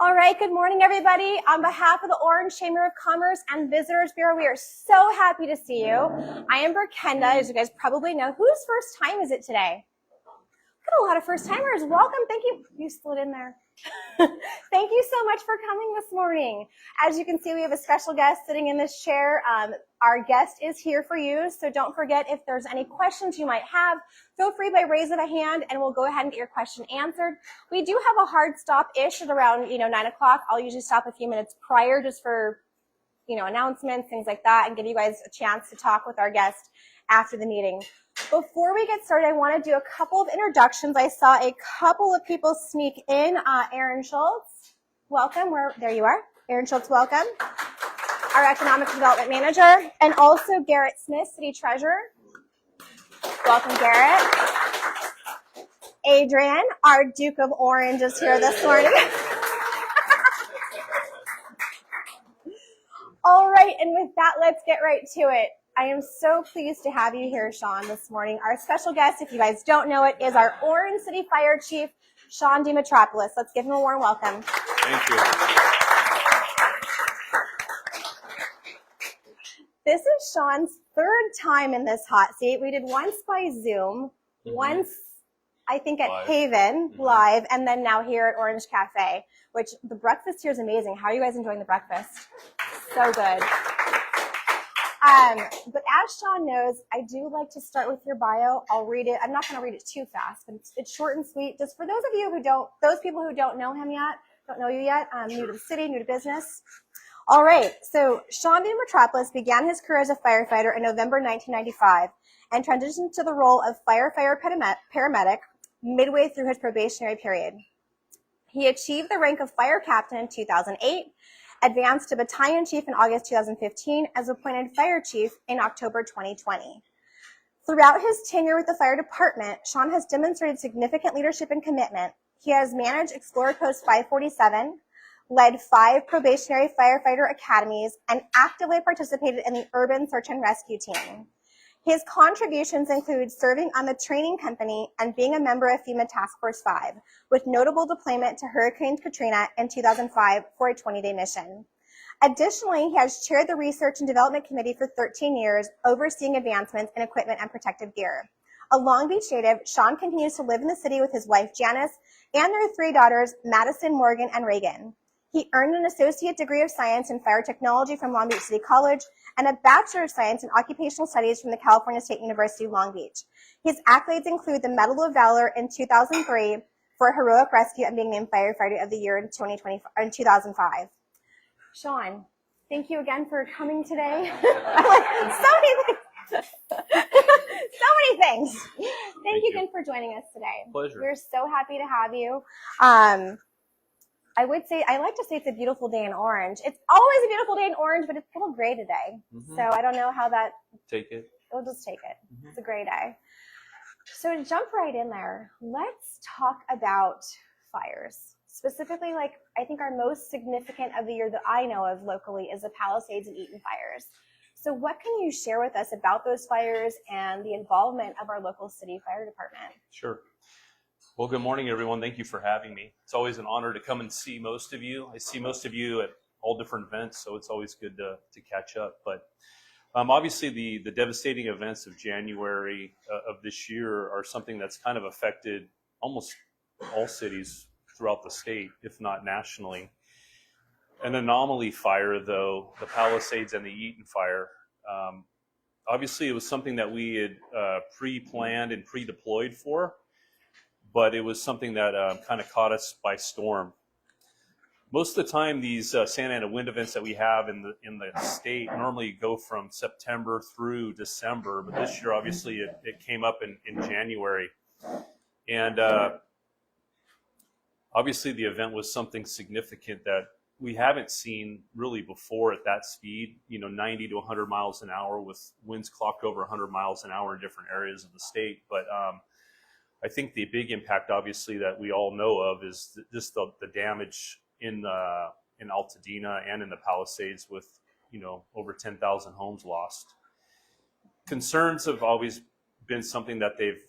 All right, good morning, everybody. On behalf of the Orange Chamber of Commerce and Visitors Bureau, we are so happy to see you. I am Berkenda, as you guys probably know. Whose first time is it today? Got a lot of first timers. Welcome. Thank you. You slid in there. Thank you so much for coming this morning. As you can see, we have a special guest sitting in this chair. Our guest is here for you, so don't forget, if there's any questions you might have, feel free by raising a hand and we'll go ahead and get your question answered. We do have a hard stop-ish at around 9 o'clock. I'll usually stop a few minutes prior just for announcements, things like that, and give you guys a chance to talk with our guest after the meeting. Before we get started, I want to do a couple of introductions. I saw a couple of people sneak in. Aaron Schultz, welcome. There you are. Aaron Schultz, welcome. Our Economic Development Manager. And also Garrett Smith, City Treasurer. Welcome, Garrett. Adrian, our Duke of Orange, is here this morning. All right, and with that, let's get right to it. I am so pleased to have you here, Sean, this morning. Our special guest, if you guys don't know it, is our Orange City Fire Chief, Sean deMetropolis. Let's give him a warm welcome. Thank you. This is Sean's third time in this hot seat. We did once by Zoom, once, I think, at live. Haven, live, and then now here at Orange Cafe, which the breakfast here is amazing. How are you guys enjoying the breakfast? So good. But as Sean knows, I do like to start with your bio. I'll read it. I'm not going to read it too fast, but it's short and sweet. Just for those of you those people who don't know him yet, don't know you yet, new to the city, new to business. All right. So Sean deMetropolis began his career as a firefighter in November 1995 and transitioned to the role of firefighter paramedic midway through his probationary period. He achieved the rank of fire captain in 2008, advanced to battalion chief in August 2015, as appointed fire chief in October 2020. Throughout his tenure with the fire department, Sean has demonstrated significant leadership and commitment. He has managed Explorer Post 547, led 5 probationary firefighter academies, and actively participated in the urban search and rescue team. His contributions include serving on the training company and being a member of FEMA Task Force 5, with notable deployment to Hurricane Katrina in 2005 for a 20-day mission. Additionally, he has chaired the Research and Development Committee for 13 years, overseeing advancements in equipment and protective gear. A Long Beach native, Sean continues to live in the city with his wife, Janice, and their 3 daughters, Madison, Morgan, and Reagan. He earned an Associate Degree of Science in Fire Technology from Long Beach City College and a Bachelor of Science in Occupational Studies from the California State University, Long Beach. His accolades include the Medal of Valor in 2003 for heroic rescue and being named Firefighter of the Year in 2005. Sean, thank you again for coming today. So many things. Thank you again for joining us today. Pleasure. We're so happy to have you. I like to say it's a beautiful day in Orange. It's always a beautiful day in Orange, but it's a little gray today. So I don't know how that... Take it. We'll just take it. It's a gray day. So to jump right in there, let's talk about fires. Specifically, I think our most significant of the year that I know of locally is the Palisades and Eaton fires. So what can you share with us about those fires and the involvement of our local city fire department? Sure. Well, good morning, everyone. Thank you for having me. It's always an honor to come and see most of you. I see most of you at all different events, so it's always good to catch up. But obviously, the devastating events of January of this year are something that's kind of affected almost all cities throughout the state, if not nationally. An anomaly fire, though, the Palisades and the Eaton fire, obviously it was something that we had pre-planned and pre-deployed for, but it was something that kind of caught us by storm. Most of the time, these Santa Ana wind events that we have in the state normally go from September through December, but this year, obviously, it came up in January. And obviously, the event was something significant that we haven't seen really before at that speed, 90 to 100 miles an hour with winds clocked over 100 miles an hour in different areas of the state. But I think the big impact, obviously, that we all know of is just the damage in Altadena and in the Palisades with, over 10,000 homes lost. Concerns have always been something that they've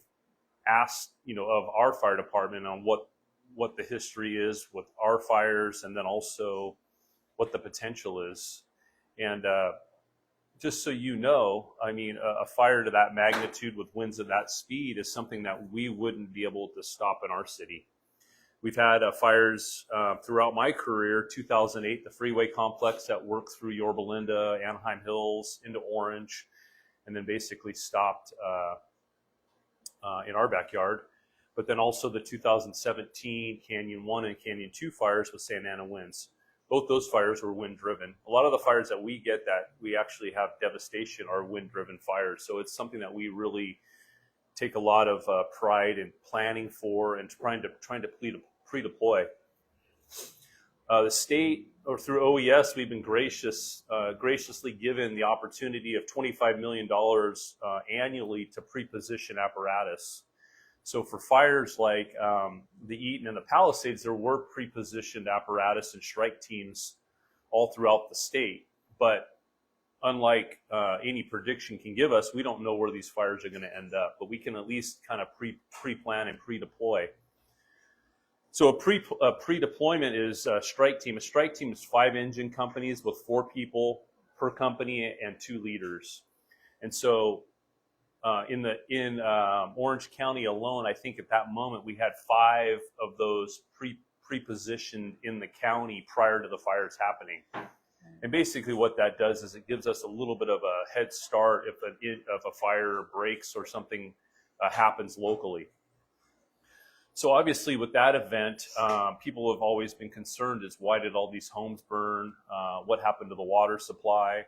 asked, of our fire department on what what the history is with our fires, and then also what the potential is. And just so you know, I mean, a fire to that magnitude with winds of that speed is something that we wouldn't be able to stop in our city. We've had fires throughout my career. 2008, the freeway complex that worked through Yorba Linda, Anaheim Hills, into Orange, and then basically stopped in our backyard. But then also the 2017 Canyon 1 and Canyon 2 fires with Santa Ana winds. Both those fires were wind-driven. A lot of the fires that we get that we actually have devastation are wind-driven fires. So it's something that we really take a lot of pride in planning for and trying to pre-deploy. The state, or through OES, we've been graciously given the opportunity of $25 million annually to pre-position apparatus. So for fires like the Eaton and the Palisades, there were pre-positioned apparatus and strike teams all throughout the state. But unlike any prediction can give us, we don't know where these fires are going to end up. But we can at least kind of pre-plan and pre-deploy. So a pre-deployment is a strike team. A strike team is 5 engine companies with 4 people per company and 2 leaders. And so in Orange County alone, I think at that moment we had 5 of those pre-positioned in the county prior to the fires happening. And basically what that does is it gives us a little bit of a head start if a fire breaks or something happens locally. So obviously with that event, people have always been concerned is why did all these homes burn? What happened to the water supply?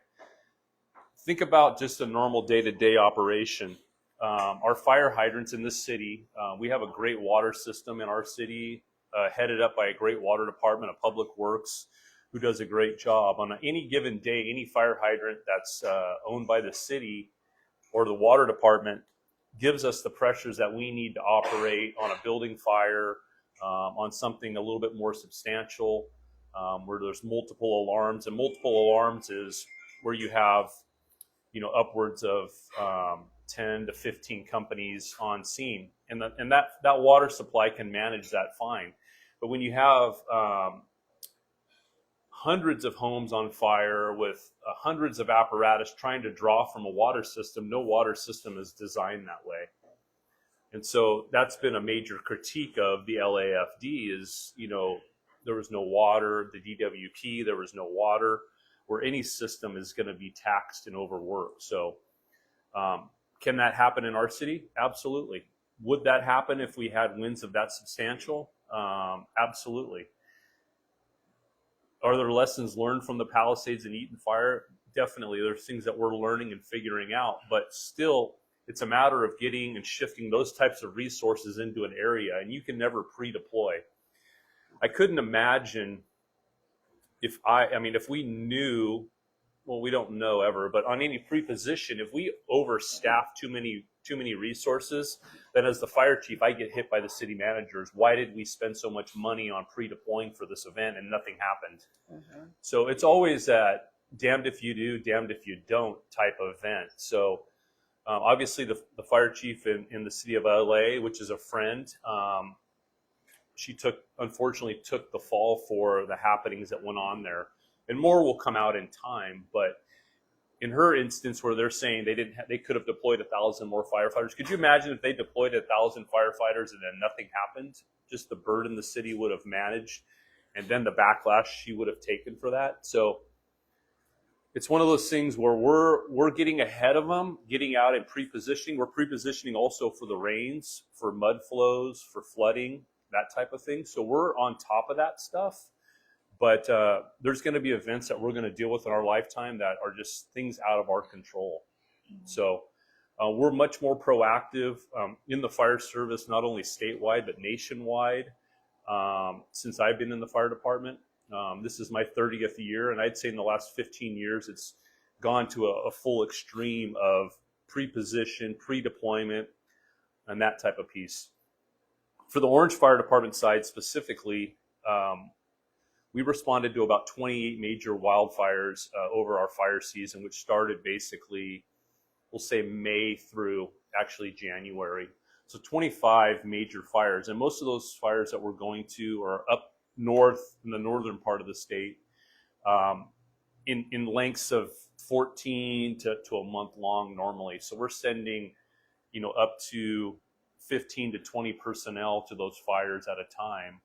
Think about just a normal day-to-day operation. Our fire hydrants in this city, we have a great water system in our city, headed up by a great water department of Public Works, who does a great job. On any given day, any fire hydrant that's owned by the city or the water department gives us the pressures that we need to operate on a building fire, on something a little bit more substantial, where there's multiple alarms. And multiple alarms is where you have, upwards of 10 to 15 companies on scene. And that water supply can manage that fine. But when you have hundreds of homes on fire with hundreds of apparatus trying to draw from a water system, no water system is designed that way. And so that's been a major critique of the LAFD is, there was no water, the DWP, there was no water, where any system is going to be taxed and overworked. So can that happen in our city? Absolutely. Would that happen if we had winds of that substantial? Absolutely. Are there lessons learned from the Palisades and Eaton fire? Definitely. There's things that we're learning and figuring out, but still it's a matter of getting and shifting those types of resources into an area, and you can never pre-deploy. I couldn't imagine if we knew, well, we don't know ever, but on any pre-position, if we overstaff too many resources, then as the fire chief, I get hit by the city managers. Why did we spend so much money on pre-deploying for this event and nothing happened? Mm-hmm. So it's always that damned if you do, damned if you don't type of event. So obviously the fire chief in the city of LA, which is a friend, she unfortunately took the fall for the happenings that went on there. And more will come out in time, but in her instance where they're saying they could have deployed 1,000 more firefighters. Could you imagine if they deployed 1,000 firefighters and then nothing happened? Just the burden the city would have managed, and then the backlash she would have taken for that. So it's one of those things where we're getting ahead of them, getting out and pre-positioning. We're pre-positioning also for the rains, for mud flows, for flooding, that type of thing. So we're on top of that stuff. But there's going to be events that we're going to deal with in our lifetime that are just things out of our control. Mm-hmm. So we're much more proactive in the fire service, not only statewide, but nationwide. Since I've been in the fire department, this is my 30th year. And I'd say in the last 15 years, it's gone to a full extreme of pre-position, pre-deployment, and that type of piece. For the Orange Fire Department side specifically, we responded to about 28 major wildfires over our fire season, which started basically, we'll say May through actually January. So 25 major fires, and most of those fires that we're going to are up north in the northern part of the state, in lengths of 14 to a month long normally. So we're sending, up to 15 to 20 personnel to those fires at a time,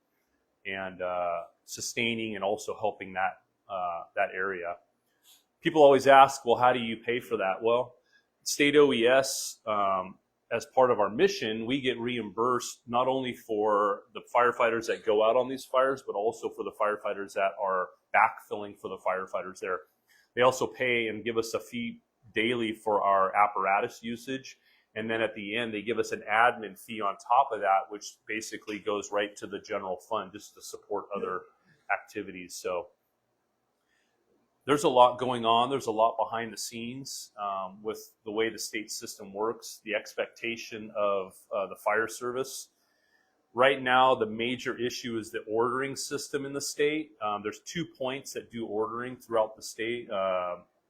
and sustaining and also helping that area. People always ask, well, how do you pay for that? Well, state OES, as part of our mission, we get reimbursed not only for the firefighters that go out on these fires, but also for the firefighters that are backfilling for the firefighters there. They also pay and give us a fee daily for our apparatus usage. And then at the end, they give us an admin fee on top of that, which basically goes right to the general fund just to support other activities. So there's a lot going on. There's a lot behind the scenes with the way the state system works, the expectation of the fire service. Right now, the major issue is the ordering system in the state. There's 2 points that do ordering throughout the state,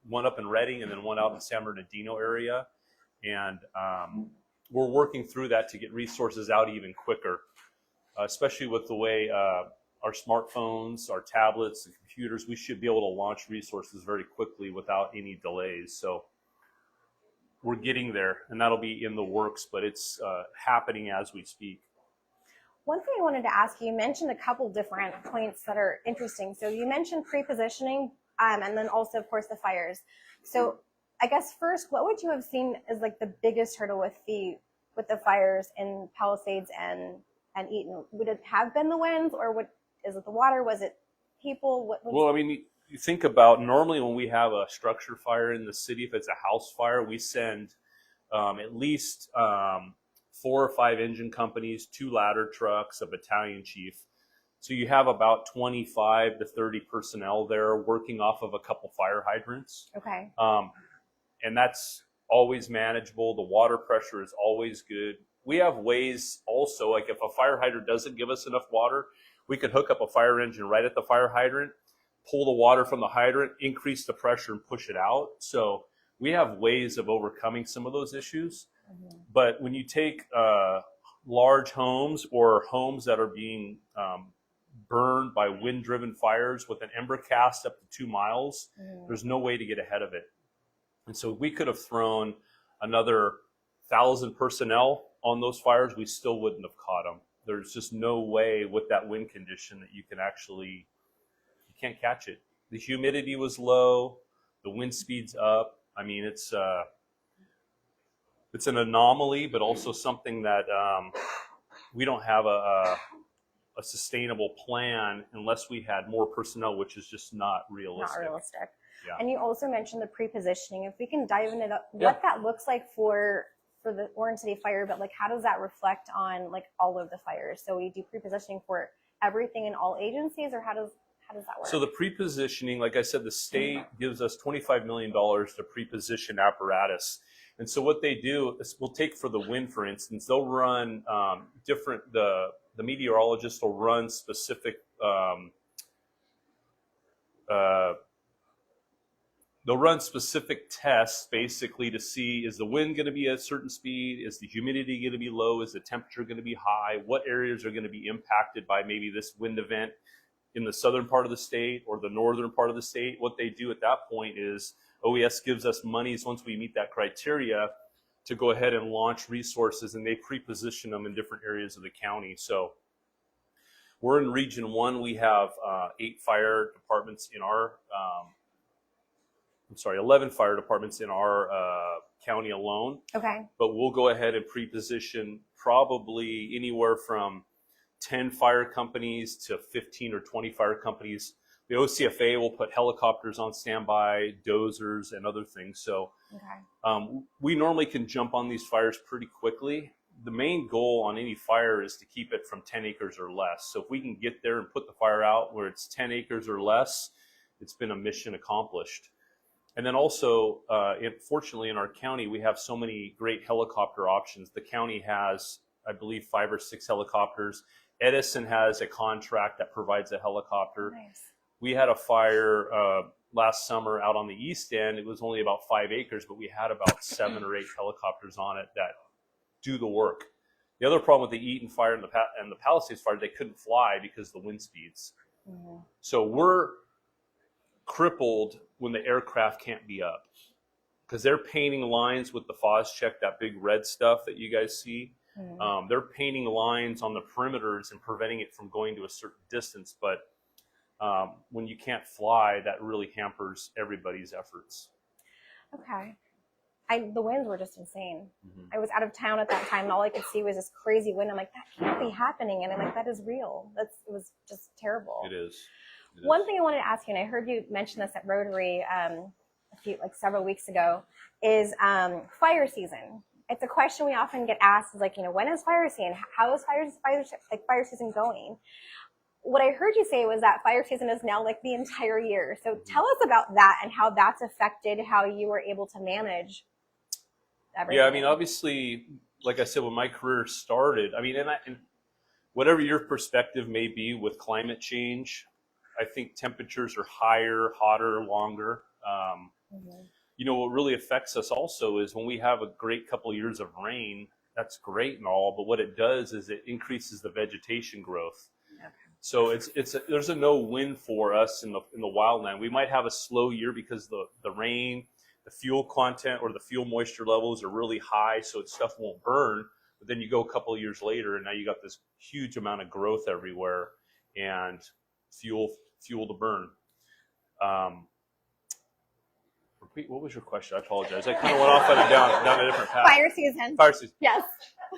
one up in Redding and then one out in San Bernardino area. And we're working through that to get resources out even quicker, especially with the way our smartphones, our tablets, and computers, we should be able to launch resources very quickly without any delays. So we're getting there, and that'll be in the works, but it's happening as we speak. One thing I wanted to ask you, you mentioned a couple different points that are interesting. So you mentioned pre-positioning, and then also, of course, the fires. So I guess first, what would you have seen as like the biggest hurdle with the fires in Palisades and Eaton? Would it have been the winds, or is it the water? Was it people? Well, I mean, you think about normally when we have a structure fire in the city, if it's a house fire, we send at least 4 or 5 engine companies, 2 ladder trucks, a battalion chief. So you have about 25 to 30 personnel there working off of a couple fire hydrants. Okay. And that's always manageable. The water pressure is always good. We have ways also, like if a fire hydrant doesn't give us enough water, we could hook up a fire engine right at the fire hydrant, pull the water from the hydrant, increase the pressure, and push it out. So we have ways of overcoming some of those issues. Mm-hmm. But when you take large homes or homes that are being burned by wind-driven fires with an ember cast up to 2 miles, there's no way to get ahead of it. And so we could have thrown another 1,000 personnel on those fires, we still wouldn't have caught them. There's just no way with that wind condition that you can't catch it. The humidity was low, the wind speed's up. I mean, it's an anomaly, but also something that we don't have a sustainable plan unless we had more personnel, which is just not realistic. Not realistic. Yeah. And you also mentioned the pre-positioning. If we can dive into what that looks like for the Orange City Fire, but like how does that reflect on like all of the fires? So we do pre-positioning for everything in all agencies, or how does that work? So the pre-positioning, like I said, the state gives us $25 million to pre-position apparatus. And so what they do is, we'll take for the wind, for instance, they'll run the meteorologist will run specific they'll run specific tests basically to see, is the wind going to be at a certain speed? Is the humidity going to be low? Is the temperature going to be high? What areas are going to be impacted by maybe this wind event in the southern part of the state or the northern part of the state? What they do at that point is OES gives us monies once we meet that criteria to go ahead and launch resources, and they pre-position them in different areas of the county. So we're in Region 1. We have 8 fire departments in our 11 fire departments in our county alone. Okay. But we'll go ahead and pre-position probably anywhere from 10 fire companies to 15 or 20 fire companies. The OCFA will put helicopters on standby, dozers, and other things. So we normally can jump on these fires pretty quickly. The main goal on any fire is to keep it from 10 acres or less. So if we can get there and put the fire out where it's 10 acres or less, it's been a mission accomplished. And then also, fortunately in our county, we have so many great helicopter options. The county has, I believe, 5 or 6 helicopters. Edison has a contract that provides a helicopter. Nice. We had a fire last summer out on the east end. It was only about 5 acres, but we had about 7 or 8 helicopters on it that do the work. The other problem with the Eaton fire and the Palisades fire, they couldn't fly because of the wind speeds. Mm-hmm. So we're crippled when the aircraft can't be up because they're painting lines with the Phos-Chek, that big red stuff that you guys see. Mm-hmm. They're painting lines on the perimeters and preventing it from going to a certain distance. But when you can't fly, that really hampers everybody's efforts. Okay. The winds were just insane. Mm-hmm. I was out of town at that time, and all I could see was this crazy wind. I'm like, that can't be happening. And I'm like, that is real. It was just terrible. It is. One thing I wanted to ask you, and I heard you mention this at Rotary several weeks ago, is fire season. It's a question we often get asked, is like, when is fire season? How is fire season going? What I heard you say was that fire season is now like the entire year. So tell us about that and how that's affected how you were able to manage everything. Yeah, I mean, obviously, like I said, when my career started, I mean, and whatever your perspective may be with climate change, I think temperatures are higher, hotter, longer. What really affects us also is when we have a great couple of years of rain, that's great and all, but what it does is it increases the vegetation growth. Okay. So there's a no win for us in the wildland. We might have a slow year because the rain, the fuel content or the fuel moisture levels are really high, so stuff won't burn. But then you go a couple of years later, and now you got this huge amount of growth everywhere and fuel to burn. Repeat, what was your question? I apologize. I kind of went off on down a different path. Fire season. Yes.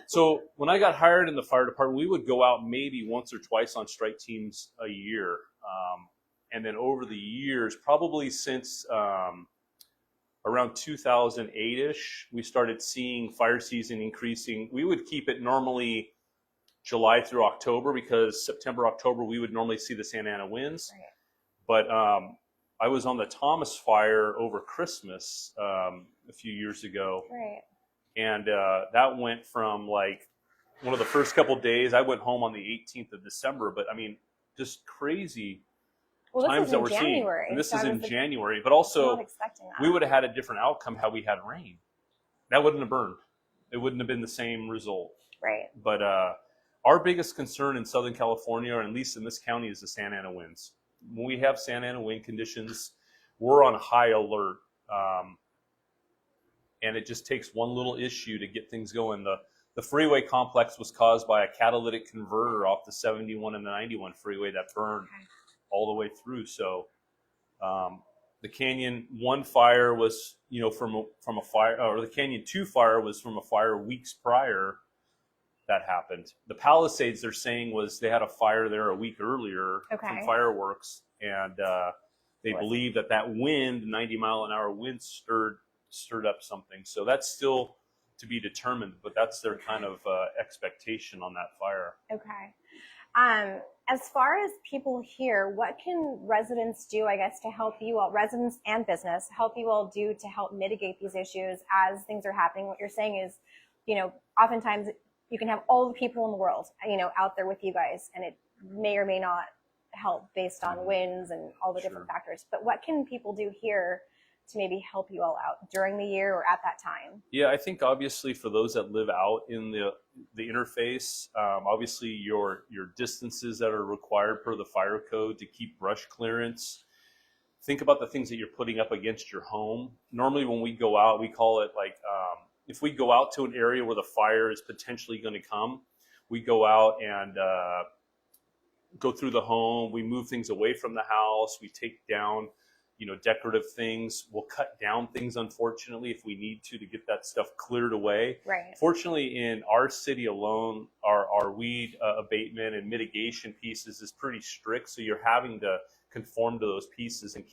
So when I got hired in the fire department, we would go out maybe once or twice on strike teams a year. And then over the years, probably since around 2008-ish, we started seeing fire season increasing. We would keep it normally July through October because September, October, we would normally see the Santa Ana winds. Right. But I was on the Thomas fire over Christmas a few years ago. Right. And that went from like one of the first couple of days, I went home on the 18th of December, but I mean, just crazy times that we're seeing. And this is in January, but also we would have had a different outcome had we had rain. That wouldn't have burned. It wouldn't have been the same result. Right. But our biggest concern in Southern California, or at least in this county, is the Santa Ana winds. When we have Santa Ana wind conditions, we're on high alert. And it just takes one little issue to get things going. The freeway complex was caused by a catalytic converter off the 71 and the 91 freeway that burned all the way through. So the Canyon 1 fire was, from a fire, or the Canyon 2 fire was from a fire weeks prior that happened. The Palisades, they're saying, was they had a fire there a week earlier from fireworks, and they believe that wind, 90-mile-an-hour wind, stirred up something. So that's still to be determined, but that's their kind of expectation on that fire. Okay. As far as people here, what can residents do, I guess, to help you all, residents and business, help you all do to help mitigate these issues as things are happening? What you're saying is, oftentimes you can have all the people in the world, out there with you guys, and it may or may not help based on winds and all the different factors. But what can people do here to maybe help you all out during the year or at that time? Yeah, I think obviously for those that live out in the interface, obviously your distances that are required per the fire code to keep brush clearance. Think about the things that you're putting up against your home. Normally when we go out, we call it like, if we go out to an area where the fire is potentially going to come, we go out and go through the home. We move things away from the house. We take down decorative things. We'll cut down things, unfortunately, if we need to get that stuff cleared away. Right. Fortunately, in our city alone, our weed abatement and mitigation pieces is pretty strict. So you're having to conform to those pieces and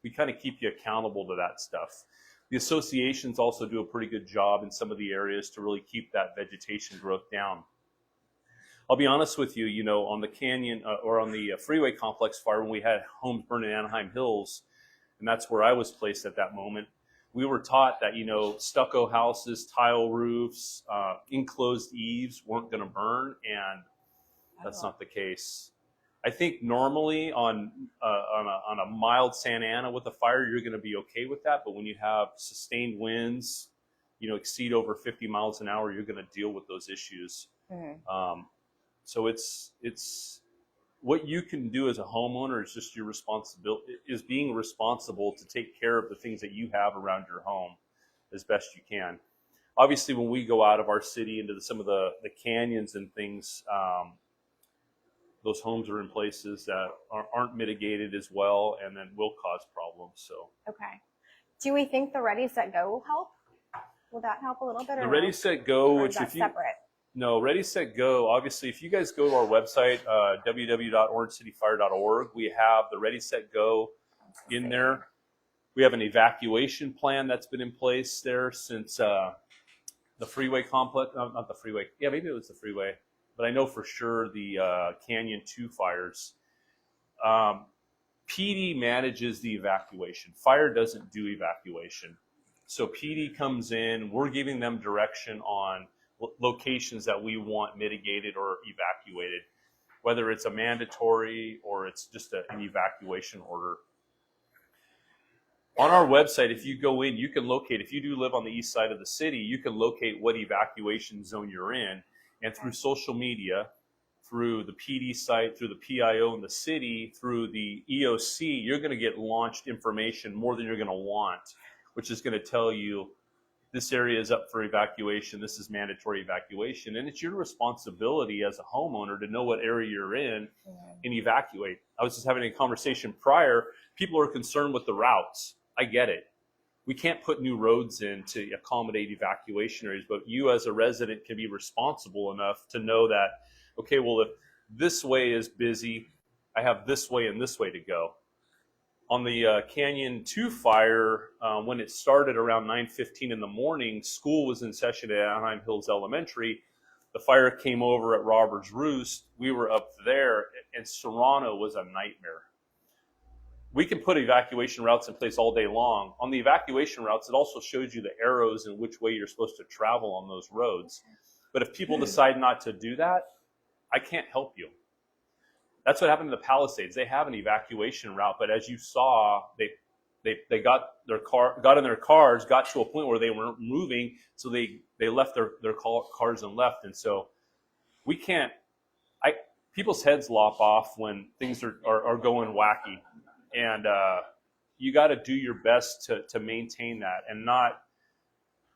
we kind of keep you accountable to that stuff. The associations also do a pretty good job in some of the areas to really keep that vegetation growth down. I'll be honest with you, on the Canyon or on the freeway complex fire, when we had homes burned in Anaheim Hills, and that's where I was placed at that moment, we were taught that, stucco houses, tile roofs, enclosed eaves weren't going to burn, and that's not the case. I think normally on a mild Santa Ana with a fire, you're going to be okay with that, but when you have sustained winds, exceed over 50 miles an hour, you're going to deal with those issues. So it's what you can do as a homeowner is just your responsibility, is being responsible to take care of the things that you have around your home as best you can. Obviously, when we go out of our city into some of the canyons and things, those homes are in places that aren't mitigated as well, and then will cause problems. So, okay. Do we think the Ready, Set, Go will help? Will that help a little bit? The or Ready, no? Set, Go, Or which is that if you separate? no Ready, Set, Go. Obviously, if you guys go to our website, www.orangecityfire.org, we have the Ready, Set, Go in there. We have an evacuation plan that's been in place there since the freeway complex, not the freeway. Yeah, maybe it was the freeway, but I know for sure the Canyon 2 fires. PD manages the evacuation. Fire doesn't do evacuation. So PD comes in, we're giving them direction on locations that we want mitigated or evacuated, whether it's a mandatory or it's just an evacuation order. On our website, if you go in, you can locate, if you do live on the east side of the city, you can locate what evacuation zone you're in. And through social media, through the PD site, through the PIO in the city, through the EOC, you're going to get launched information more than you're going to want, which is going to tell you this area is up for evacuation, this is mandatory evacuation. And it's your responsibility as a homeowner to know what area you're in and evacuate. I was just having a conversation prior. People are concerned with the routes. I get it. We can't put new roads in to accommodate evacuation areas, but you as a resident can be responsible enough to know that, okay, well, if this way is busy, I have this way and this way to go. On the Canyon 2 fire, when it started around 9:15 in the morning, school was in session at Anaheim Hills Elementary. The fire came over at Roberts Roost. We were up there, and Serrano was a nightmare. We can put evacuation routes in place all day long. On the evacuation routes, it also shows you the arrows and which way you're supposed to travel on those roads. But if people decide not to do that, I can't help you. That's what happened to the Palisades. They have an evacuation route, but as you saw, they got in their cars, got to a point where they weren't moving, so they left their cars and left. And so we can't. People's heads lop off when things are going wacky. And you got to do your best to maintain that and not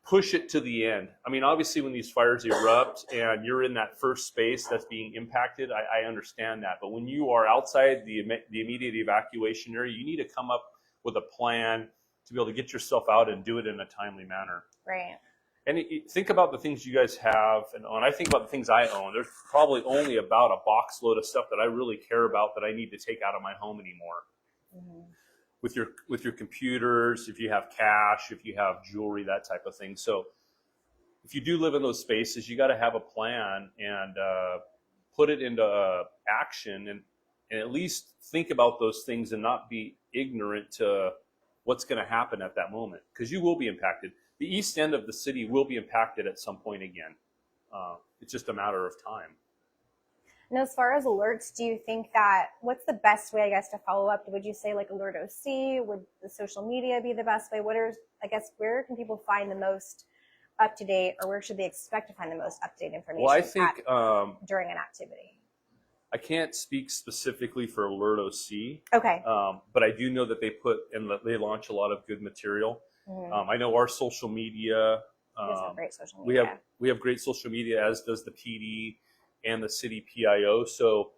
push it to the end. I mean, obviously, when these fires erupt and you're in that first space that's being impacted, I understand that. But when you are outside the immediate evacuation area, you need to come up with a plan to be able to get yourself out and do it in a timely manner. Right. And think about the things you guys have, and when I think about the things I own, there's probably only about a box load of stuff that I really care about that I need to take out of my home anymore. With your computers, if you have cash, if you have jewelry, that type of thing. So if you do live in those spaces, you got to have a plan and put it into action and at least think about those things and not be ignorant to what's going to happen at that moment, because you will be impacted. The east end of the city will be impacted at some point again. It's just a matter of time. And as far as alerts, do you think that, what's the best way, I guess, to follow up? Would you say like Alert OC? Would the social media be the best way? Where can people find the most up-to-date, or where should they expect to find the most up-to-date information? Well, I think during an activity. I can't speak specifically for Alert OC. Okay. But I do know that they launch a lot of good material. I know our social media. You guys have great social media. We have great social media, as does the PD and the city PIO. So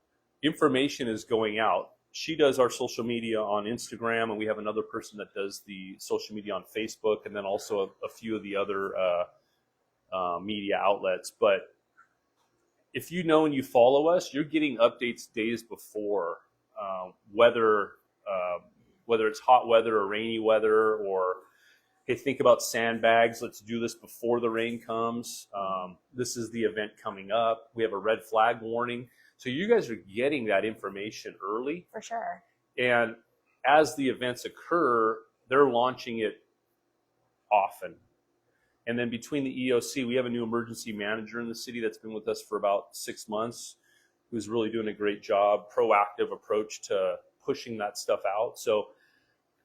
information is going out. She does our social media on Instagram, and we have another person that does the social media on Facebook, and then also a few of the other media outlets. But if you know and you follow us, you're getting updates days before, whether it's hot weather or rainy weather, or hey, think about sandbags. Let's do this before the rain comes. This is the event coming up. We have a red flag warning. So you guys are getting that information early. For sure. And as the events occur, they're launching it often. And then between the EOC, we have a new emergency manager in the city that's been with us for about 6 months, who's really doing a great job, proactive approach to pushing that stuff out. So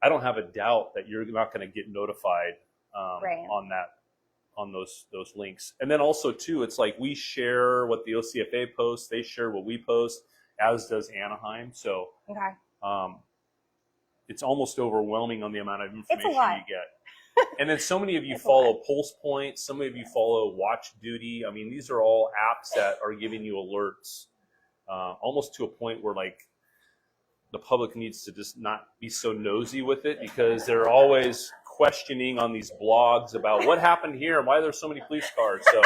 I don't have a doubt that you're not going to get notified on that those links. And then also too, it's like we share what the OCFA posts, they share what we post, as does Anaheim. So it's almost overwhelming on the amount of information you get. And then so many of you follow Pulse Point, some of you follow Watch Duty. I mean, these are all apps that are giving you alerts, almost to a point where like the public needs to just not be so nosy with it, because they're always questioning on these blogs about what happened here and why there's so many police cars. So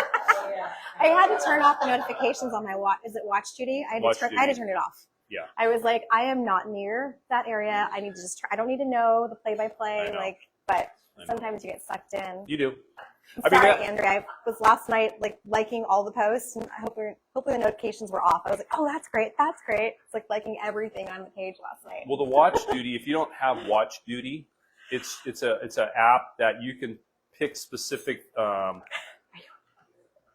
I had to turn off the notifications on my watch. Is it Watch Duty? I had to turn it off. Yeah. I was like, I am not near that area. I need to just I don't need to know the play-by-play, but sometimes you get sucked in. You do. Sorry, Andrew. I was last night liking all the posts, and hopefully the notifications were off. I was like, oh, that's great. That's great. It's like liking everything on the page last night. Well, the Watch Duty, if you don't have Watch Duty, it's an app that you can pick specific I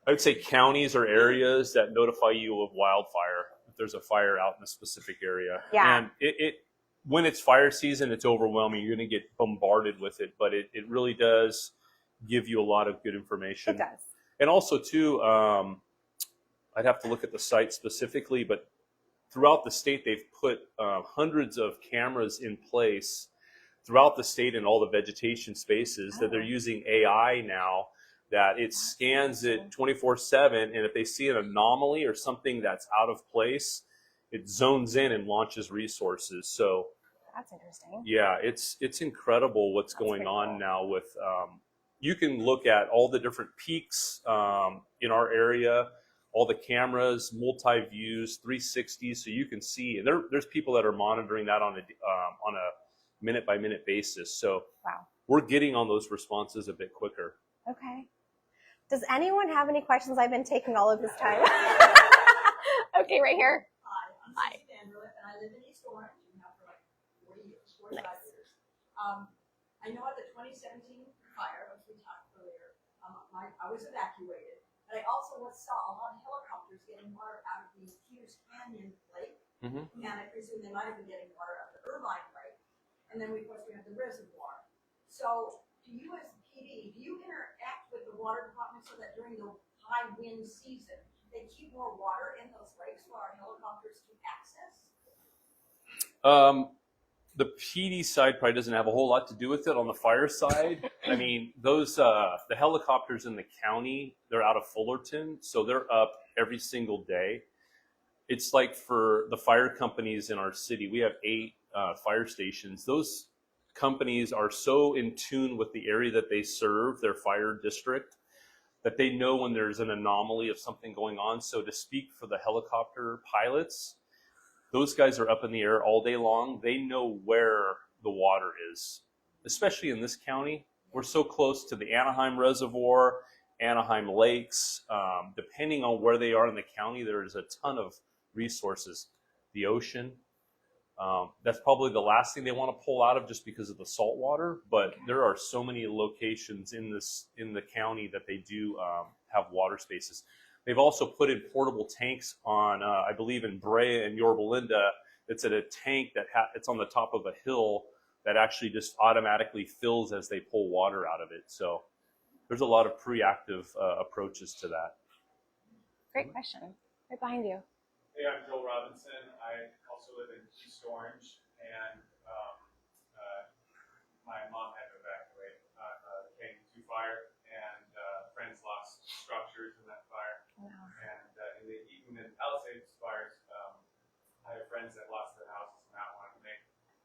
would say counties or areas that notify you of wildfire if there's a fire out in a specific area. Yeah. And it when it's fire season, it's overwhelming. You're going to get bombarded with it, but it really does give you a lot of good information. It does. And also too, I'd have to look at the site specifically, but throughout the state, they've put hundreds of cameras in place throughout the state in all the vegetation spaces that they're using AI now, that it scans it 24/7, and if they see an anomaly or something that's out of place, it zones in and launches resources. So that's interesting. Yeah, it's incredible what's going on now with you can look at all the different peaks in our area, all the cameras, multi-views, 360, so you can see. And there's people that are monitoring that on a minute-by-minute basis. So we're getting on those responses a bit quicker. Okay. Does anyone have any questions? I've been taking all of this time. Okay, right here. Hi, I'm Susie Vanderlip, and I live in East Orange, and now for like 40 years, 45 years. I know at the 2017 fire, as we talked earlier, I was evacuated, but I also saw a lot of helicopters getting water out of the Hughes Canyon Lake, and I presume they might have been getting water out of the Irvine Lake, and then of course we have the reservoir. So do you as PD, do you interact with the water department so that during the high wind season, they keep more water in those lakes for our helicopters to access? The PD side probably doesn't have a whole lot to do with it. On the fire side, I mean, those the helicopters in the county, they're out of Fullerton, so they're up every single day. It's like for the fire companies in our city, we have 8 fire stations. Those companies are so in tune with the area that they serve, their fire district, that they know when there's an anomaly of something going on. So to speak for the helicopter pilots, those guys are up in the air all day long. They know where the water is, especially in this county. We're so close to the Anaheim Reservoir, Anaheim Lakes. Depending on where they are in the county, there is a ton of resources. The ocean. That's probably the last thing they want to pull out of just because of the salt water, but there are so many locations in the county that they do have water spaces. They've also put in portable tanks on, I believe in Brea and Yorba Linda, it's at a tank that it's on the top of a hill that actually just automatically fills as they pull water out of it. So there's a lot of proactive approaches to that. Great question. Right behind you. Hey, I'm Joel Robinson. I also live in East Orange, and my mom had to evacuate the K2 fire, and friends lost structures in that fire. Wow. And even in Palisades fires, I have friends that lost their houses in that one.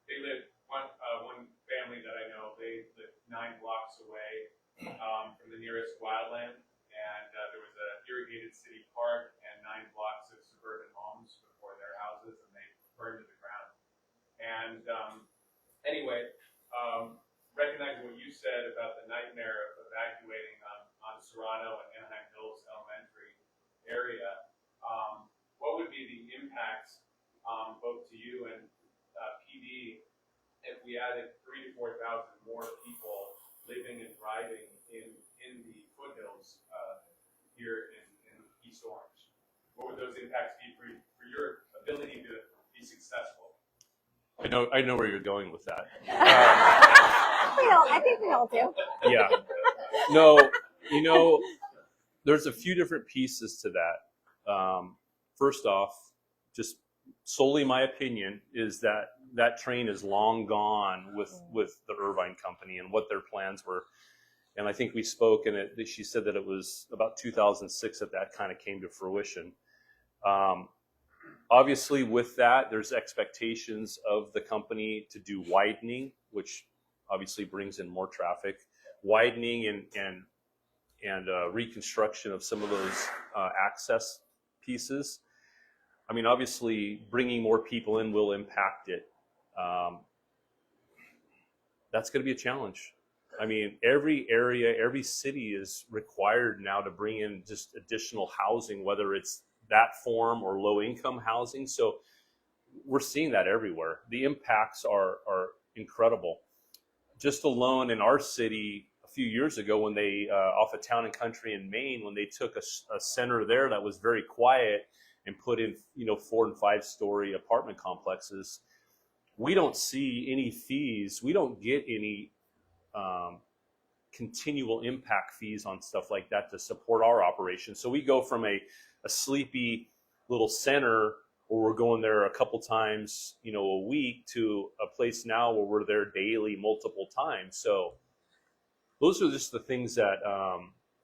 They lived, one family that I know, they lived 9 blocks away from the nearest wildland, and there was an irrigated city park and 9 blocks of suburban homes before their houses, and they burned to the ground. And anyway, recognizing what you said about the nightmare of evacuating on Serrano and Anaheim Hills Elementary area, what would be the impact both to you and PD if we added 3,000 to 4,000 more people living and thriving in the foothills here in East Orange? What would those impacts be for your ability to be successful? I know where you're going with that. I think we all do. Yeah. No, You know, there's a few different pieces to that. First off, just solely my opinion is that that train is long gone with the Irvine Company and what their plans were. And I think we spoke, and she said that it was about 2006 that kind of came to fruition. Obviously, with that, there's expectations of the company to do widening, which obviously brings in more traffic, widening and reconstruction of some of those access pieces. I mean, obviously, bringing more people in will impact it. That's going to be a challenge. I mean, every area, every city is required now to bring in just additional housing, whether it's that form or low-income housing. So we're seeing that everywhere. The impacts are incredible. Just alone in our city a few years ago, when they off of Town and Country in Maine, when they took a center there that was very quiet and put in 4 and 5 story apartment complexes, we don't see any fees. We don't get any continual impact fees on stuff like that to support our operation. So we go from a sleepy little center where we're going there a couple times, a week, to a place now where we're there daily, multiple times. So those are just the things that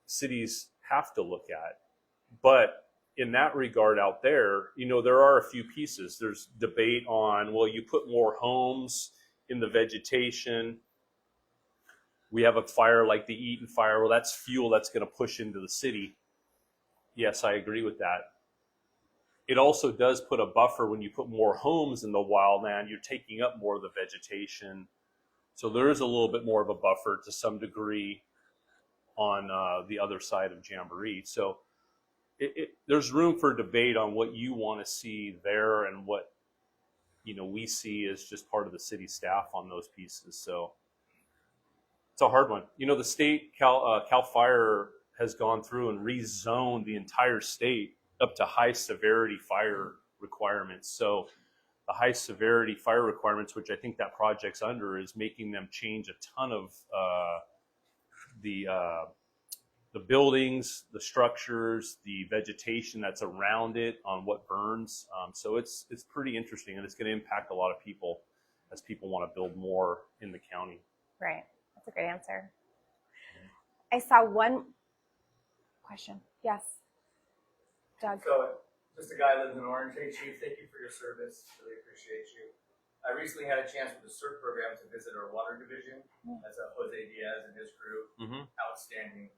cities have to look at. But in that regard out there, there are a few pieces. There's debate on, well, you put more homes in the vegetation. We have a fire like the Eaton fire. Well, that's fuel that's going to push into the city. Yes, I agree with that. It also does put a buffer when you put more homes in the wildland. You're taking up more of the vegetation. So there is a little bit more of a buffer to some degree on the other side of Jamboree. So there's room for debate on what you want to see there and what we see as just part of the city staff on those pieces. So it's a hard one. The state Cal Fire has gone through and rezoned the entire state up to high severity fire requirements. So the high severity fire requirements, which I think that project's under, is making them change a ton of the buildings, the structures, the vegetation that's around it on what burns. So it's pretty interesting, and it's going to impact a lot of people as people want to build more in the county. Right. That's a great answer. I saw one question. Yes. Doug. So, just a guy who lives in Orange. Hey, Chief, thank you for your service. Really appreciate you. I recently had a chance with the CERT program to visit our water division. That's Jose Diaz and his crew. Outstanding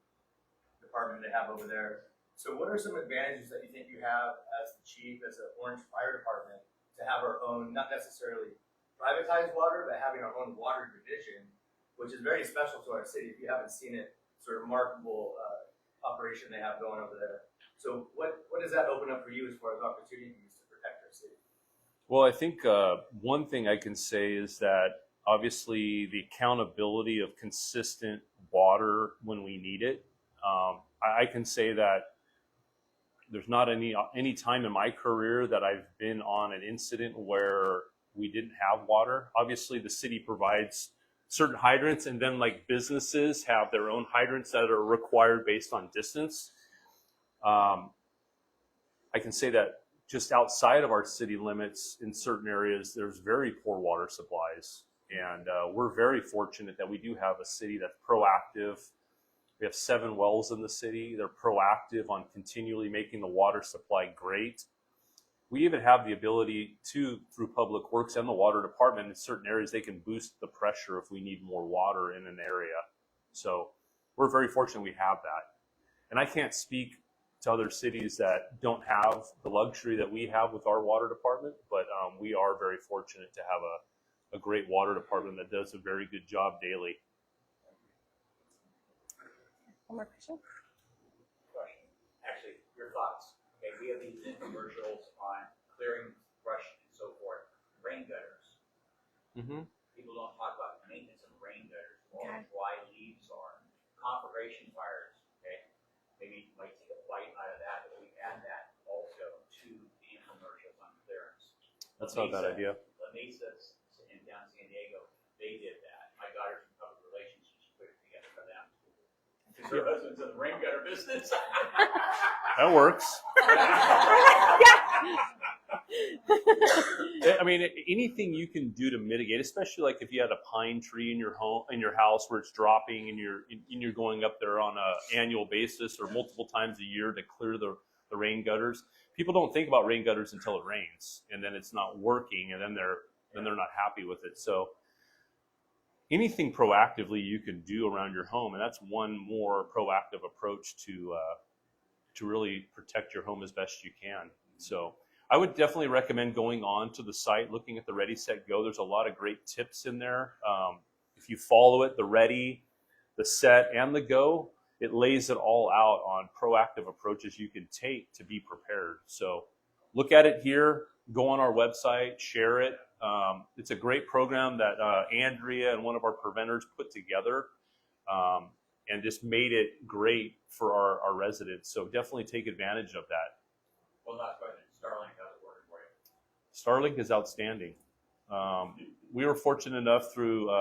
department to have over there. So what are some advantages that you think you have as the chief, as an Orange Fire Department, to have our own, not necessarily privatized water, but having our own water division, which is very special to our city. If you haven't seen it, it's a remarkable operation they have going over there. So what does that open up for you as far as opportunities to protect our city? Well, I think one thing I can say is that obviously the accountability of consistent water when we need it. I can say that there's not any time in my career that I've been on an incident where we didn't have water. Obviously, the city provides certain hydrants, and then like businesses have their own hydrants that are required based on distance. I can say that just outside of our city limits, in certain areas, there's very poor water supplies. And we're very fortunate that we do have a city that's proactive. We have 7 wells in the city. They're proactive on continually making the water supply great. We even have the ability to, through Public Works and the water department, in certain areas, they can boost the pressure if we need more water in an area. So we're very fortunate we have that. And I can't speak to other cities that don't have the luxury that we have with our water department, but we are very fortunate to have a great water department that does a very good job daily. One more question. Actually, your thoughts. Okay, we have these infomercials on clearing brush and so forth, rain gutters. People don't talk about maintenance of rain gutters, or dry leaves are, conflagration fires. Okay, maybe you might take a bite out of that, but we add that also to the infomercials on clearance. That's not a bad idea. La Mesa in down San Diego, they did that. My daughter's in public relations, she put it together for them. Because her husband's in the rain gutter business. That works. I mean, anything you can do to mitigate, especially like if you had a pine tree in your home, in your house where it's dropping, and you're going up there on an annual basis or multiple times a year to clear the rain gutters. People don't think about rain gutters until it rains, and then it's not working, and then they're not happy with it. So anything proactively you can do around your home, and that's one more proactive approach to really protect your home as best you can. So I would definitely recommend going on to the site, looking at the Ready, Set, Go. There's a lot of great tips in there. If you follow it, the Ready, the Set, and the Go, it lays it all out on proactive approaches you can take to be prepared. So look at it here, go on our website, share it. It's a great program that Andrea and one of our preventers put together and just made it great for our residents. So definitely take advantage of that. Well, last question. Starlink, how's it working for you? Starlink is outstanding. We were fortunate enough through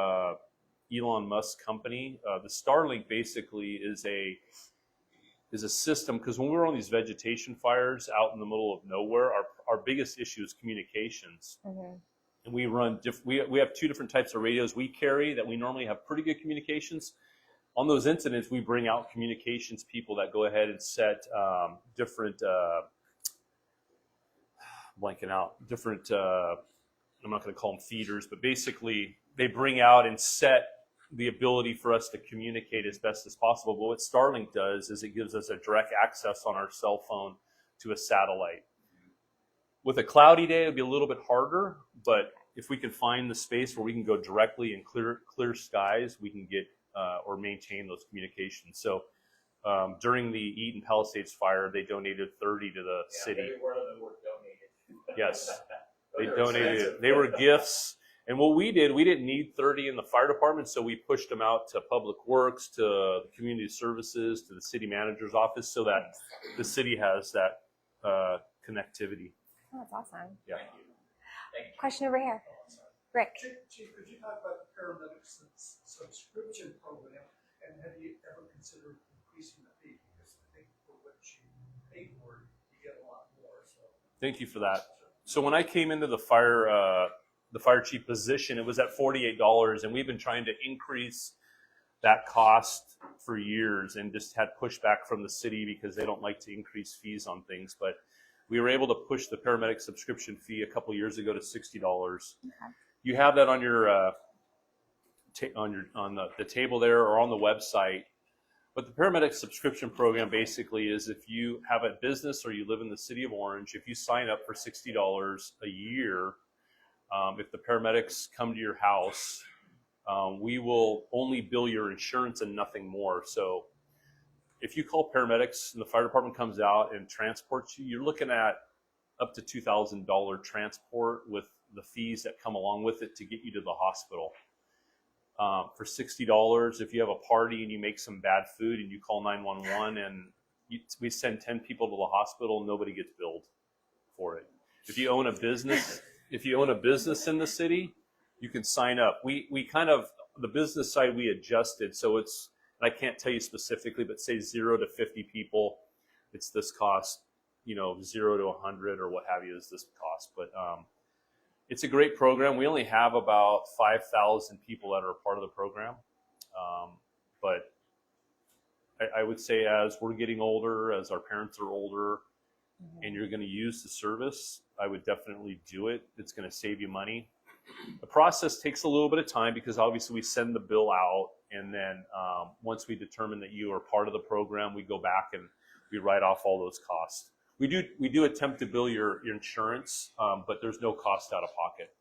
Elon Musk's company. The Starlink basically is a system, because when we were on these vegetation fires out in the middle of nowhere, our biggest issue is communications. Mm-hmm. And we run we have two different types of radios we carry that we normally have pretty good communications. On those incidents, we bring out communications people that go ahead and set different I'm not going to call them feeders, but basically they bring out and set the ability for us to communicate as best as possible. But what Starlink does is it gives us a direct access on our cell phone to a satellite. With a cloudy day, it'll be a little bit harder, but if we can find the space where we can go directly in clear skies, we can get or maintain those communications. So during the Eaton Palisades fire, they donated 30 to the city. Every one of them were donated. Yes, they donated. They were gifts. And what we did, we didn't need 30 in the fire department, so we pushed them out to Public Works, to the community services, to the city manager's office, so that the city has that connectivity. Oh, that's awesome. Yeah. Thank you. Question over here. Rick. Chief, could you talk about the paramedic subscription program, and have you ever considered increasing the fee? Because I think for what you pay for, you get a lot more. So. Thank you for that. So when I came into the fire chief position, it was at $48, and we've been trying to increase that cost for years and just had pushback from the city because they don't like to increase fees on things. But we were able to push the paramedic subscription fee a couple years ago to $60. Okay. You have that on your on the table there or on the website. But the paramedic subscription program basically is if you have a business or you live in the city of Orange, if you sign up for $60 a year, if the paramedics come to your house, we will only bill your insurance and nothing more. So if you call paramedics and the fire department comes out and transports you, you're looking at up to $2,000 transport with the fees that come along with it to get you to the hospital. For $60, if you have a party and you make some bad food and you call 911 and we send 10 people to the hospital, nobody gets billed for it. If you own a business in the city, you can sign up. We kind of, the business side we adjusted, so it's, I can't tell you specifically, but say 0 to 50 people, it's this cost, 0 to 100 or what have you is this cost. But it's a great program. We only have about 5,000 people that are a part of the program. But I would say as we're getting older, as our parents are older, and you're going to use the service, I would definitely do it. It's going to save you money. The process takes a little bit of time because obviously we send the bill out, and then once we determine that you are part of the program, we go back and we write off all those costs. We do attempt to bill your insurance, but there's no cost out of pocket.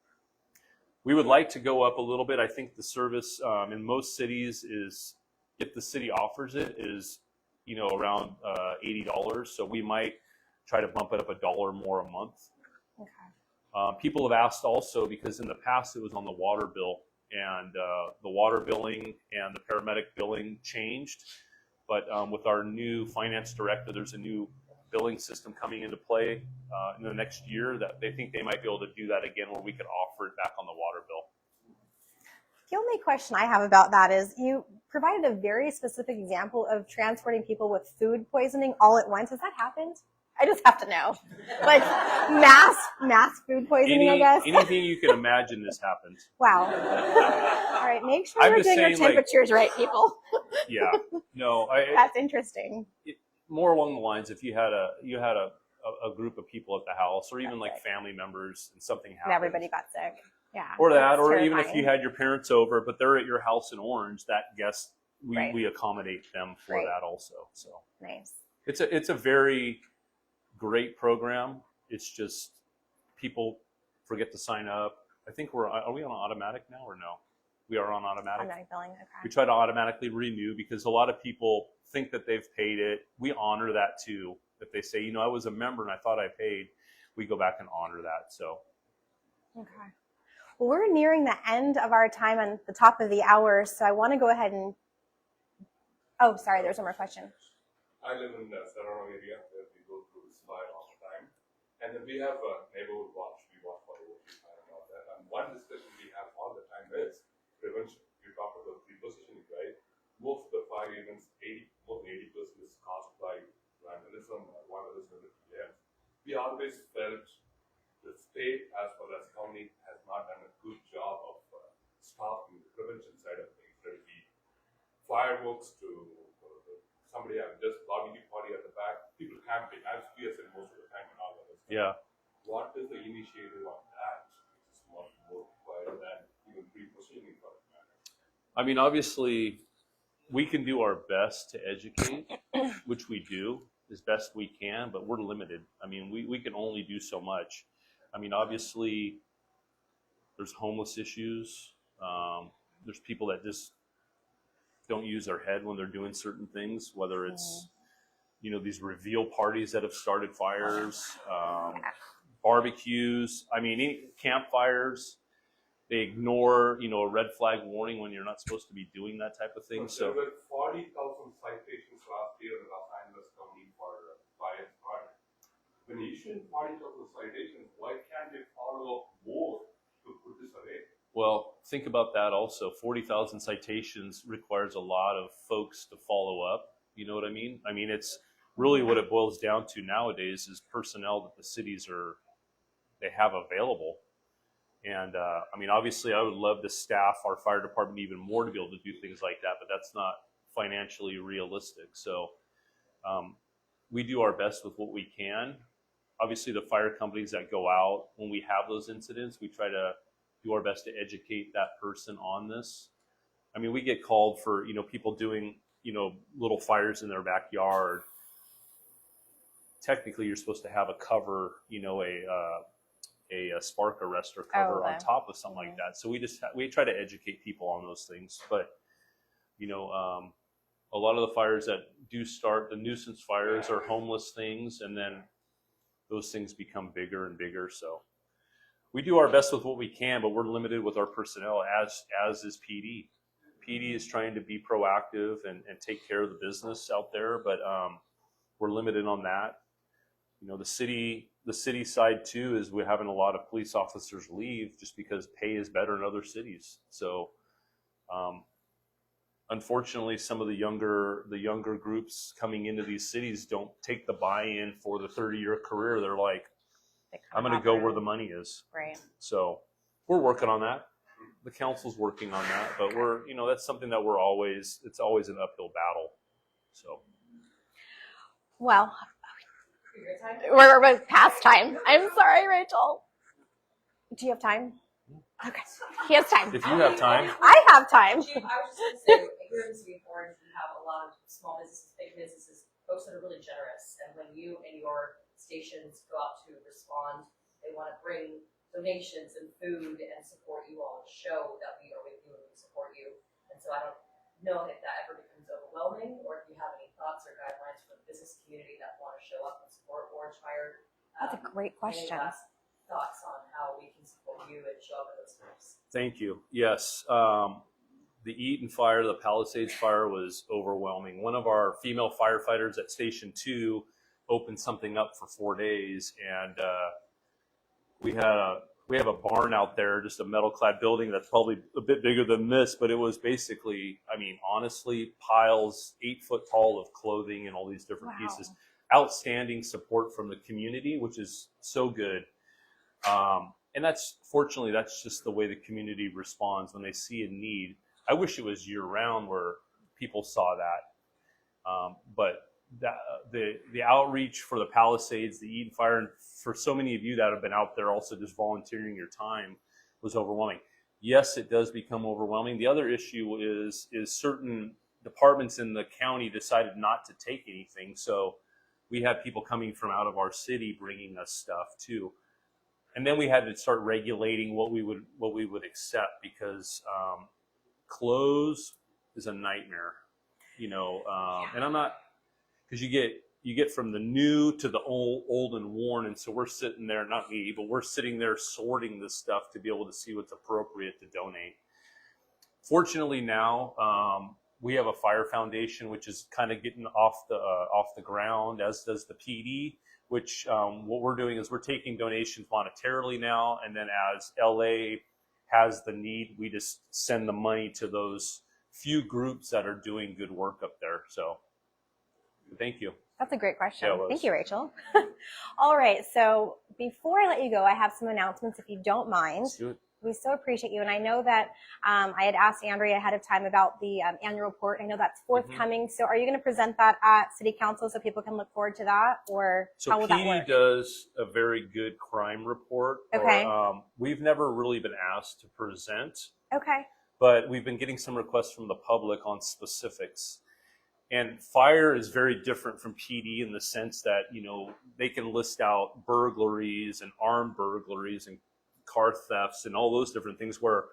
We would like to go up a little bit. I think the service in most cities is, if the city offers it, is around $80. So we might try to bump it up $1 more a month. Okay. People have asked also, because in the past it was on the water bill, and the water billing and the paramedic billing changed. But with our new finance director, there's a new billing system coming into play in the next year that they think they might be able to do that again, where we could offer it back on the water bill. The only question I have about that is, you provided a very specific example of transporting people with food poisoning all at once. Has that happened? I just have to know. Like mass food poisoning, I guess. Anything you can imagine this happens. Wow. All right, make sure I'm you're just doing your saying, like- temperatures right, people. Yeah. No, That's interesting. more along the lines, if you had a group of people at the house, or even That's like sick. family members, and something And happened. everybody got sick. Yeah. Or that, that's or even if terrifying. you had your parents over, but they're at your house in Orange, that guest, Right. we accommodate them for Right. that also. So Nice. it's a very great program. It's just people forget to sign up. I think are we on automatic now or no? We are on automatic. Automatic billing. We Okay. try to automatically renew because a lot of people think that they've paid it. We honor that too. If they say, I was a member and I thought I paid, we go back and honor that. So Okay. Well, we're nearing the end of our time on the top of the hour, so I want to go ahead and. Oh, sorry. There's one more question. I live in the Serrano area where we go through this fire all the time. And then we have a neighborhood watch. We watch for the OT fire and all that. And one discussion we have all the time is prevention. You talk about repositioning, right? Most of the fire events, more than 80% is caused by vandalism or vandalism. We always felt the state as well as county has not done a good job of stopping the prevention side of things. Whether it be fireworks to somebody having just barbecue party at the back, people camping, as we have said most of the time and all of this. yeah. What is the initiative on that? It's more required than even pre-positioning for that matter. I mean, obviously, we can do our best to educate, which we do as best we can, but we're limited. I mean, we can only do so much. I mean, obviously, there's homeless issues. There's people that just don't use their head when they're doing certain things, whether it's, these reveal parties that have started fires, barbecues, campfires. They ignore, a red flag warning when you're not supposed to be doing that type of thing. So there were 40,000 citations last year in Los Angeles County for fire project. When you issue 40,000 citations, why can't they follow up more to put this away? well, think about that also. 40,000 citations requires a lot of folks to follow up. You know what I mean? I mean, it's really what it boils down to nowadays is personnel that the cities they have available. And obviously I would love to staff our fire department even more to be able to do things like that, but that's not financially realistic. So we do our best with what we can. Obviously the fire companies that go out, when we have those incidents, we try to do our best to educate that person on this. I mean, we get called for, people doing, little fires in their backyard. Technically you're supposed to have a cover, a spark arrestor cover on top of something like that. So we try to educate people on those things. But a lot of the fires that do start, the nuisance fires, are homeless things, and then those things become bigger and bigger. So we do our best with what we can, but we're limited with our personnel, as is PD. PD is trying to be proactive and take care of the business out there, but we're limited on that. The city side too is we're having a lot of police officers leave just because pay is better in other cities. So unfortunately, some of the younger groups coming into these cities don't take the buy-in for the 30-year career. They're like, I'm going to go where the money is. Right. So we're working on that. The council's working on that, but that's something that it's always an uphill battle. So. Well, we're past time. I'm sorry, Rachel. Do you have time? Okay. He has time. If you have time. I have time. Chief, I was just going to say, here in the city of Orange, we have a lot of small businesses, big businesses, folks that are really generous. And when you and your stations go out to respond, they want to bring donations and food and support you all and show that we are with you and we support you. And so I don't know if that ever becomes overwhelming, or if you have any thoughts or guidelines for the business community that want to show up and support Orange Fire. That's a great question. Any last thoughts on how we can support you and show up at those times? Thank you. Yes. The Eaton fire, the Palisades fire was overwhelming. One of our female firefighters at Station 2 opened something up for 4 days, and we had we have a barn out there, just a metal clad building that's probably a bit bigger than this, but it was basically, I mean, honestly, piles 8 foot tall of clothing and all these different pieces. Outstanding support from the community, which is so good. And fortunately, that's just the way the community responds when they see a need. I wish it was year round where people saw that. But the outreach for the Palisades, the Eat and Fire, and for so many of you that have been out there also just volunteering your time was overwhelming. Yes, it does become overwhelming. The other issue is certain departments in the county decided not to take anything. So we had people coming from out of our city bringing us stuff too. And then we had to start regulating what we would accept, because clothes is a nightmare, and I'm not, because you get from the new to the old and worn, and so we're sitting there, not me, but we're sitting there sorting this stuff to be able to see what's appropriate to donate. Fortunately now, we have a fire foundation, which is kind of getting off the ground, as does the PD, which what we're doing is we're taking donations monetarily now, and then as LA has the need, we just send the money to those few groups that are doing good work up there. So thank you. That's a great question. Yeah, thank you, Rachel. All right, so before I let you go, I have some announcements, if you don't mind. Let's do it. We so appreciate you. And I know that I had asked Andrea ahead of time about the annual report. I know that's forthcoming. So are you going to present that at City Council so people can look forward to that? Or how will that work? PD does a very good crime report. Okay. We've never really been asked to present. Okay. But we've been getting some requests from the public on specifics. And fire is very different from PD in the sense that, they can list out burglaries and armed burglaries and car thefts and all those different things, where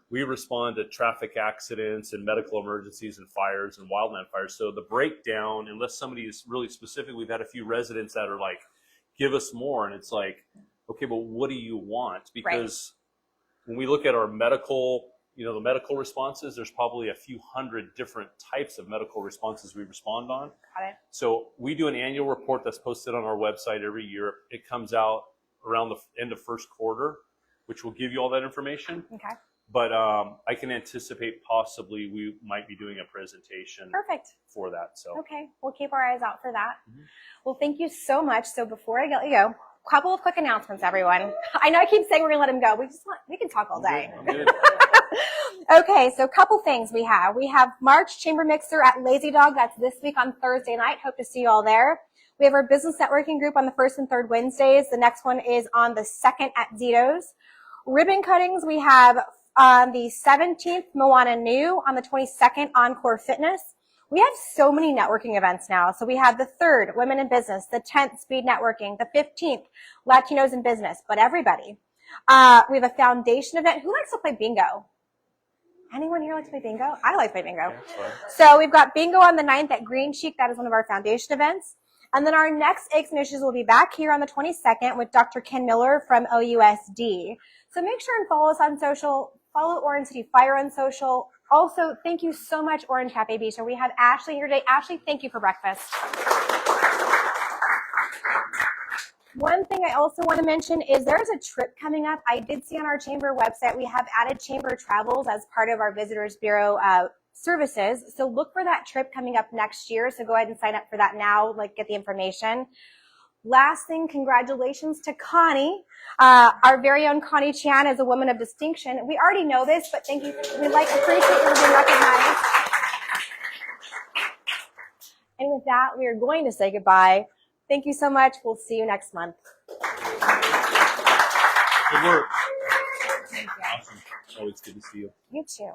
we respond to traffic accidents and medical emergencies and fires and wildland fires. So the breakdown, unless somebody is really specific, we've had a few residents that are like, give us more. And it's like, okay, but what do you want? Because when we look at our medical, the medical responses, there's probably a few hundred different types of medical responses we respond on. Got it. So we do an annual report that's posted on our website every year. It comes out around the end of first quarter, which will give you all that information. Okay. But I can anticipate possibly we might be doing a presentation Perfect. for that. So Okay, we'll keep our eyes out for that. Well, thank you so much. So before I let you go, a couple of quick announcements, everyone. I know I keep saying we're gonna let him go. We can talk all day. I'm good. Okay, so a couple things we have. We have March Chamber Mixer at Lazy Dog. That's this week on Thursday night. Hope to see you all there. We have our business networking group on the 1st and 3rd Wednesdays. The next one is on the 2nd at Zito's. Ribbon cuttings, we have on the 17th, Moana New, on the 22nd, Encore Fitness. We have so many networking events now. So we have the 3rd, Women in Business, the 10th, Speed Networking, the 15th, Latinos in Business, but everybody. We have a foundation event. Who likes to play bingo? Anyone here like to play bingo? I like to play bingo. Yeah, so we've got bingo on the 9th at Green Chic. That is one of our foundation events. And then our next Eggs and Issues will be back here on the 22nd with Dr. Ken Miller from OUSD. So make sure and follow us on social. Follow Orange City Fire on social. Also, thank you so much, Orange Cafe Beach. And we have Ashley here today. Ashley, thank you for breakfast. One thing I also want to mention is there's a trip coming up. I did see on our chamber website, we have added chamber travels as part of our Visitors Bureau services. So look for that trip coming up next year. So go ahead and sign up for that now, get the information. Last thing, congratulations to Connie. Our very own Connie Chan is a woman of distinction. We already know this, but thank you. We appreciate you being recognized. And with that, we are going to say goodbye. Thank you so much. We'll see you next month. Good work. Thank you. Awesome. Always good to see you. You too.